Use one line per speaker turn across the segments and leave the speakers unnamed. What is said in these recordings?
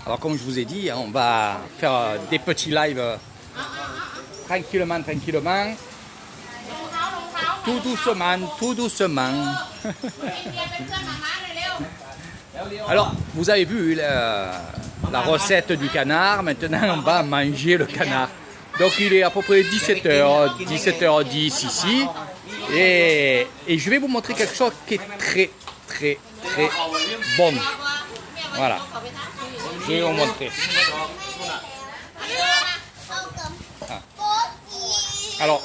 Alors comme je vous ai dit, on va faire des petits lives tranquillement, tranquillement. Tout doucement, tout doucement. Alors, vous avez vu la recette du canard. Maintenant, on va manger le canard. Donc, il est à peu près 17h, 17h10 ici. Et je vais vous montrer quelque chose qui est très, très, très bon. Voilà. Je vais vous montrer. Ah. Alors,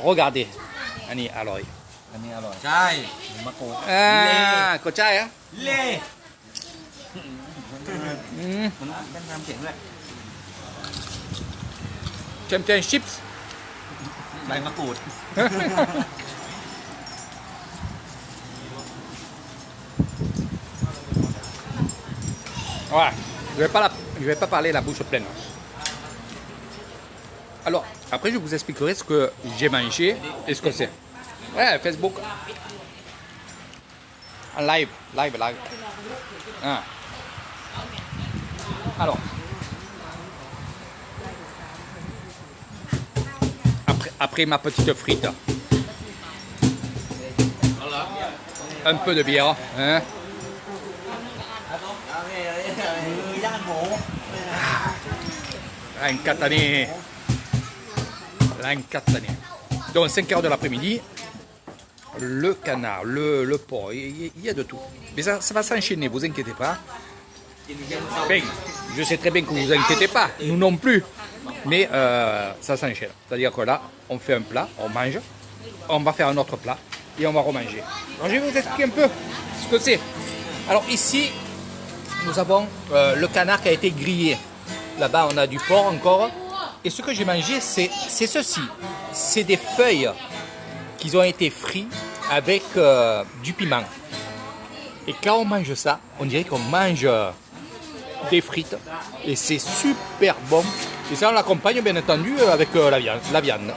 regardez. Annie, alors.
อันนี้อร่อยใช่มะกรูด
Ah, cochai, hein?
เล่มันเป็นทำเสียงด้วย
Champion chips.
ใบมะกรูด
Ouais, je vais pas parler la bouche pleine. Alors, après je vous expliquerai ce que j'ai mangé et ce que c'est. Ouais, Facebook. En live. Ah. Alors. Après ma petite frite. Un peu de bière. Hein.
ย่างหมู
L'incatané. Donc 5 heures de l'après-midi, le canard, le porc, il y a de tout. Mais ça va s'enchaîner, vous inquiétez pas. Ben, je sais très bien que vous vous inquiétez pas, nous non plus. Mais ça s'enchaîne. C'est-à-dire que là, on fait un plat, on mange, on va faire un autre plat et on va remanger. Alors je vais vous expliquer un peu ce que c'est. Alors ici, nous avons le canard qui a été grillé. Là-bas, on a du porc encore. Et ce que j'ai mangé, c'est ceci. C'est des feuilles qui ont été frites avec du piment. Et quand on mange ça, on dirait qu'on mange des frites. Et c'est super bon. Et ça, on l'accompagne bien entendu avec la viande.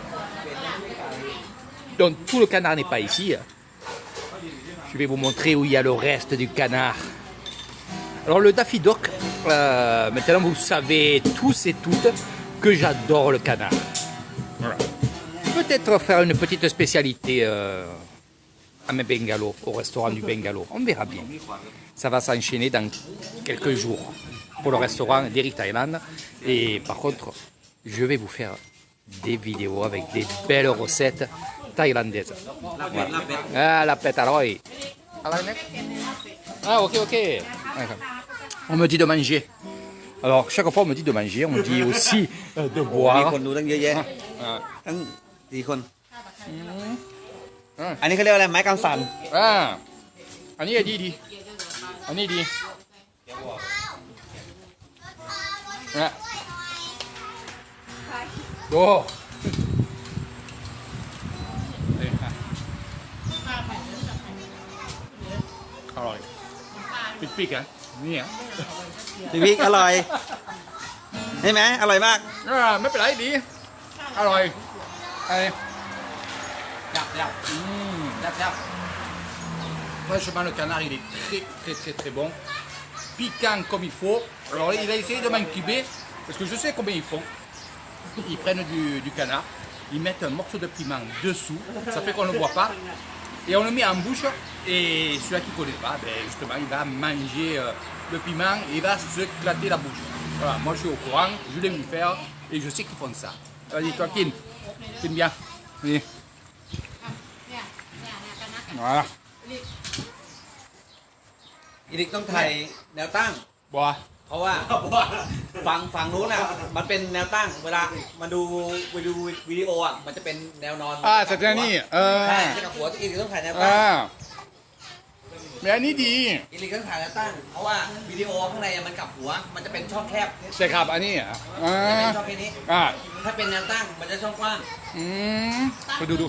Donc tout le canard n'est pas ici. Je vais vous montrer où il y a le reste du canard. Alors le Daffy Duck, maintenant vous savez tous et toutes que j'adore le canard. Voilà. Peut-être faire une petite spécialité à mes bungalows, au restaurant du bungalow. On verra bien. Ça va s'enchaîner dans quelques jours pour le restaurant d'Eric Thailand. Et par contre, je vais vous faire des vidéos avec des belles recettes thaïlandaises. Voilà. Ah, la pète alors. Ah, ok. On me dit de manger. Alors, chaque fois, on me dit de manger. On me dit aussi de
มี
boire.
คนดูตั้งเยอะแยะ
Ah.
ตั้ง4 คน อันนี้เขาเรียกว่าอะไรไม้กำสั่น
Ah. Ani a dit. Ani dit. Ah. Oh. Alors, pique, hein. Ni, hein.
พี่บิ๊กอร่อยใช่ไหมอร่อยมาก
Ah, mais pas là, il dit. Alors, allez.
จับ
Franchement, le canard, il est très bon. Piquant comme il faut. Alors, il a essayé de m'incuber, parce que je sais combien ils font. Ils prennent du canard, ils mettent un morceau de piment dessous, ça fait qu'on ne le voit pas, et on le met en bouche, et celui qui ne connaît pas, ben, justement, il va manger le piment, et il va s'éclater la bouche. Voilà, moi je suis au courant, je l'ai vu faire, et je sais qu'ils font ça. Vas-y, toi, Kim, bien. Vas-y. Voilà.
อีลิกต้องถ่ายแนวตั้ง
Bois.
เพราะว่าฝั่งนู้นอ่ะมันเป็นแนวตั้งเวลามาดูวิดีโออ่ะมันจะเป็นแนวนอน
Ah, c'est un nid.
ใช่จะกับหัวอีลิกต้องถ่ายแนวตั้ง
Ah. Mais un nid dit.
อีลิกต้องถ่ายแนวตั้งเพราะว่าวิดีโอข้างในมันกลับหัวมันจะเป็นช่องแคบ
C'est grave, un nid.
มันเป็น
Ah.
ช่องแค่นี้
Ah.
ถ้าเป็นแนวตั้งมันจะช่องกว้าง
Le doudou.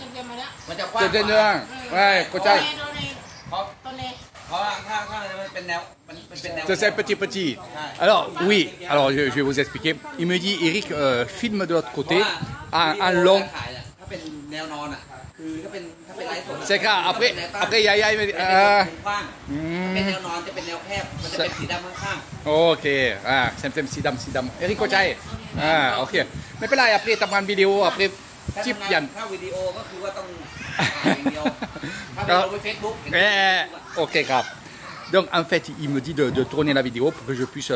มันจะกว้าง
C'est bien. Ouais, cochai.
เพราะว่าถ้ามันเป็นแนวมันเป็นแนว
C'est petit. Alors, oui, alors je vais vous expliquer. Il me dit, Eric, filme de l'autre côté, en long.
ถ่ายถ้าเป็นแนวนอนอ่ะ คือถ้าเป็นไลฟ์สด
C'est clair. Après, après, Yaya, il me dit,
เป็น
ah,
กว้างเป็นแนวนอนจะเป็นแนวแคบมันจะเป็นสีดำข้าง
ok, ah, Sem Sidam. Eric Ochai. Ah, ok. Mais là, après, t'as pris une vidéo, après,
ๆถ้า
type
ทำงาน
Yann.
ถ้าวิดีโอก็คือว่าต้องถ่ายอย่างเดียวถ้าเป็นลงไปเฟซบุ๊ก
Ok, grave. Donc, en fait, il me dit de tourner la vidéo pour que je puisse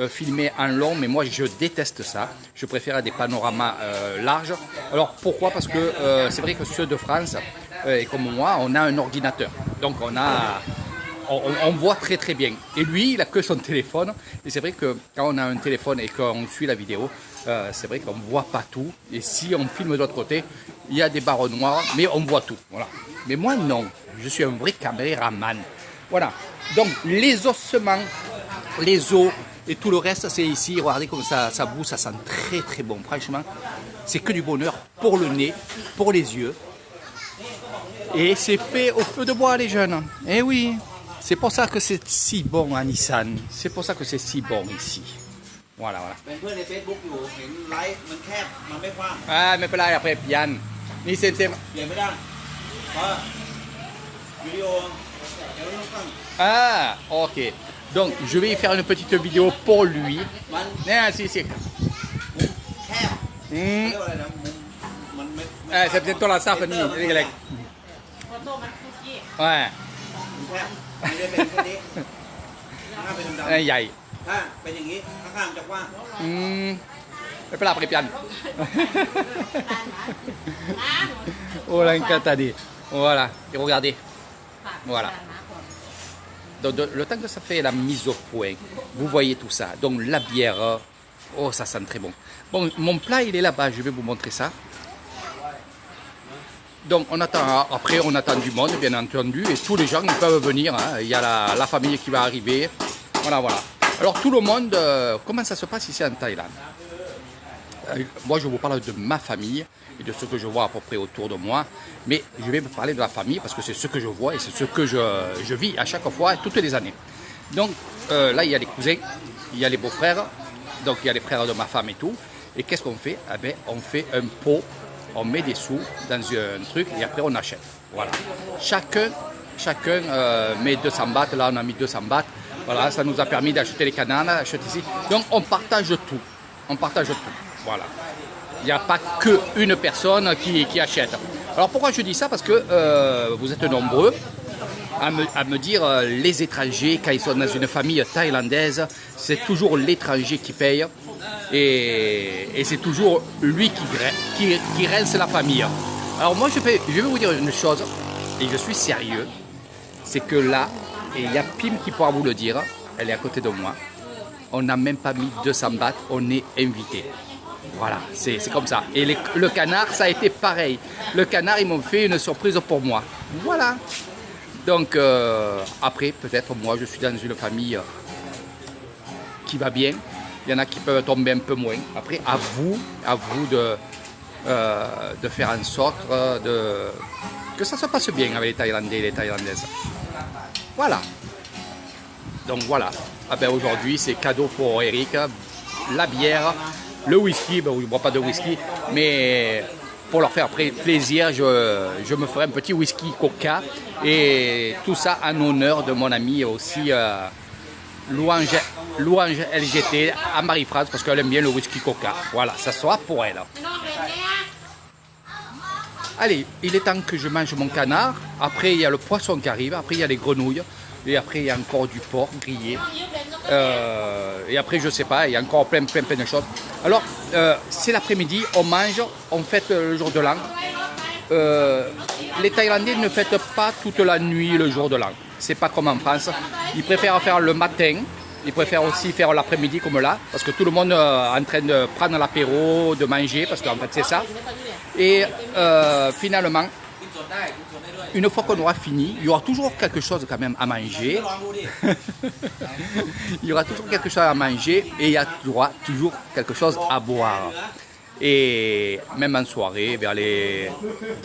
filmer en long, mais moi, je déteste ça. Je préfère des panoramas larges. Alors, pourquoi? Parce que c'est vrai que ceux de France, et comme moi, on a un ordinateur. Donc, on voit très très bien. Et lui, il a que son téléphone. Et c'est vrai que quand on a un téléphone et qu'on suit la vidéo, c'est vrai qu'on ne voit pas tout. Et si on filme de l'autre côté, il y a des barres noires, mais on voit tout. Voilà. Mais moi, non. Je suis un vrai caméraman. Voilà. Donc, les ossements, les os et tout le reste, c'est ici. Regardez comme ça boue, ça sent très très bon. Franchement, c'est que du bonheur pour le nez, pour les yeux. Et c'est fait au feu de bois, les jeunes. Eh oui. C'est pour ça que c'est si bon à Nissan. C'est pour ça que c'est si bon ici. Voilà, voilà.
เป็นเพื่อนในเฟซบุ๊กอยู่เห็นไลฟ์มันแคบมันไม่กว้าง
Ah, mais pas là, après, Yann. Ni c'est...
เปลี่ยนไม่ได้เพราะวิดีโอเดี๋ยวต้องตั้ง
Ah, ok. Donc, je vais faire une petite vidéo pour lui.
มัน
Ah, si, si.
แคบ
Hmm.
เรียกว่าอะไรนะมันไม่
Ah, c'est peut-être toi la sape, ni, les gars.
โฟโต้มันคุกกี้
Ouais.
แคบไม่ได้เป็นแค่นี้ถ้าเป็นดำ
Aïe, aïe.
ๆถ้าเป็นอย่างนี้ข้างๆจะกว้าง
Hmm. Mais pas là, après, Yann.
ร้านหมาน้า
Oh, là, incantadé. Voilà. Et regardez. Voilà. Donc, le temps que ça fait la mise au point, vous voyez tout ça. Donc, la bière, oh, ça sent très bon. Bon, mon plat, il est là-bas. Je vais vous montrer ça. Donc, on attend, après, on attend du monde, bien entendu, et tous les gens, ils peuvent venir. Hein. Il y a la famille qui va arriver. Voilà, voilà. Alors, tout le monde, comment ça se passe ici en Thaïlande? Moi, je vous parle de ma famille et de ce que je vois à peu près autour de moi. Mais je vais vous parler de la famille parce que c'est ce que je vois et c'est ce que je vis à chaque fois, toutes les années. Donc, là, il y a les cousins, il y a les beaux-frères, donc il y a les frères de ma femme et tout. Et qu'est-ce qu'on fait? Eh bien, on fait un pot, on met des sous dans un truc et après on achète. Voilà. Chacun met 200 bahts. Là, on a mis 200 bahts. Voilà, ça nous a permis d'acheter les canards, d'acheter ici. Donc, on partage tout. On partage tout. Voilà. Il n'y a pas qu'une personne qui achète. Alors pourquoi je dis ça? Parce que vous êtes nombreux à me dire les étrangers, quand ils sont dans une famille thaïlandaise, c'est toujours l'étranger qui paye et c'est toujours lui qui rince la famille. Alors moi je vais vous dire une chose, et je suis sérieux, c'est que là, et il y a Pim qui pourra vous le dire, elle est à côté de moi, on n'a même pas mis 200 bahts, on est invité. Voilà, c'est comme ça. Et le canard, ça a été pareil. Le canard, ils m'ont fait une surprise pour moi. Voilà. Donc, après, peut-être, moi, je suis dans une famille qui va bien. Il y en a qui peuvent tomber un peu moins. Après, à vous de faire en sorte que ça se passe bien avec les Thaïlandais et les Thaïlandaises. Voilà. Donc, voilà. Ah ben, aujourd'hui, c'est cadeau pour Eric. La bière. Le whisky, ben, je ne bois pas de whisky, mais pour leur faire plaisir, je me ferai un petit whisky coca. Et tout ça en honneur de mon ami aussi, Louange LGT à Marie-France, parce qu'elle aime bien le whisky coca. Voilà, ça sera pour elle.
นอกเลยเนี่ย
Allez, il est temps que je mange mon canard. Après, il y a le poisson qui arrive. Après, il y a les grenouilles. Et après, il y a encore du porc grillé.
ต้องยืมเลยนก
Et après, je sais pas, il y a encore plein de choses. Alors, c'est l'après-midi, on mange, on fête le jour de l'an. Les Thaïlandais ne fêtent pas toute la nuit le jour de l'an. C'est pas comme en France. Ils préfèrent faire le matin. Ils préfèrent aussi faire l'après-midi comme là. Parce que tout le monde est en train de prendre l'apéro, de manger, parce qu'en fait, c'est ça. Et finalement, une fois qu'on aura fini, il y aura toujours quelque chose quand même à manger.
ลองดูดิ
Il y aura toujours quelque chose à manger et il y aura toujours quelque chose à boire. Et même en soirée, vers les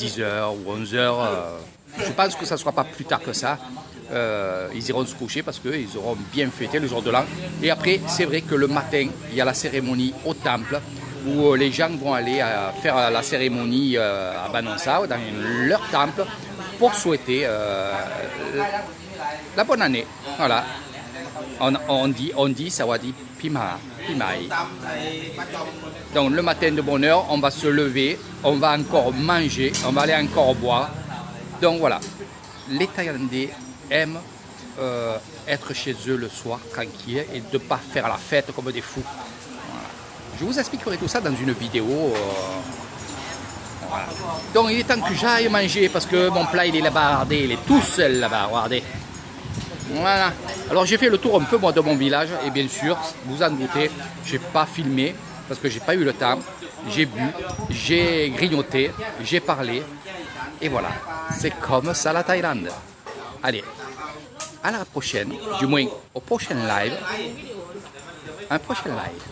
10h ou 11h, je pense que ça ne sera pas plus tard que ça. Ils iront se coucher parce qu'ils auront bien fêté le jour de l'an. Et après, c'est vrai que le matin, il y a la cérémonie au temple où où les gens vont aller faire la cérémonie à Banonsa, dans leur temple, pour souhaiter la bonne année. Voilà. On dit Sawadi Pima, Pimai. Donc le matin de bonne heure, on va se lever, on va encore manger, on va aller encore boire. Donc voilà, les Thaïlandais aiment être chez eux le soir tranquille et de ne pas faire la fête comme des fous. Voilà. Je vous expliquerai tout ça dans une vidéo. Voilà. Donc il est temps que j'aille manger parce que mon plat il est là-bas, regardez, il est tout seul là-bas, regardez. Voilà. Alors j'ai fait le tour un peu moi de mon village et bien sûr, vous en doutez, j'ai pas filmé parce que j'ai pas eu le temps. J'ai bu, j'ai grignoté, j'ai parlé et voilà. C'est comme ça la Thaïlande. Allez, à la prochaine, du moins au prochain live. Un prochain live.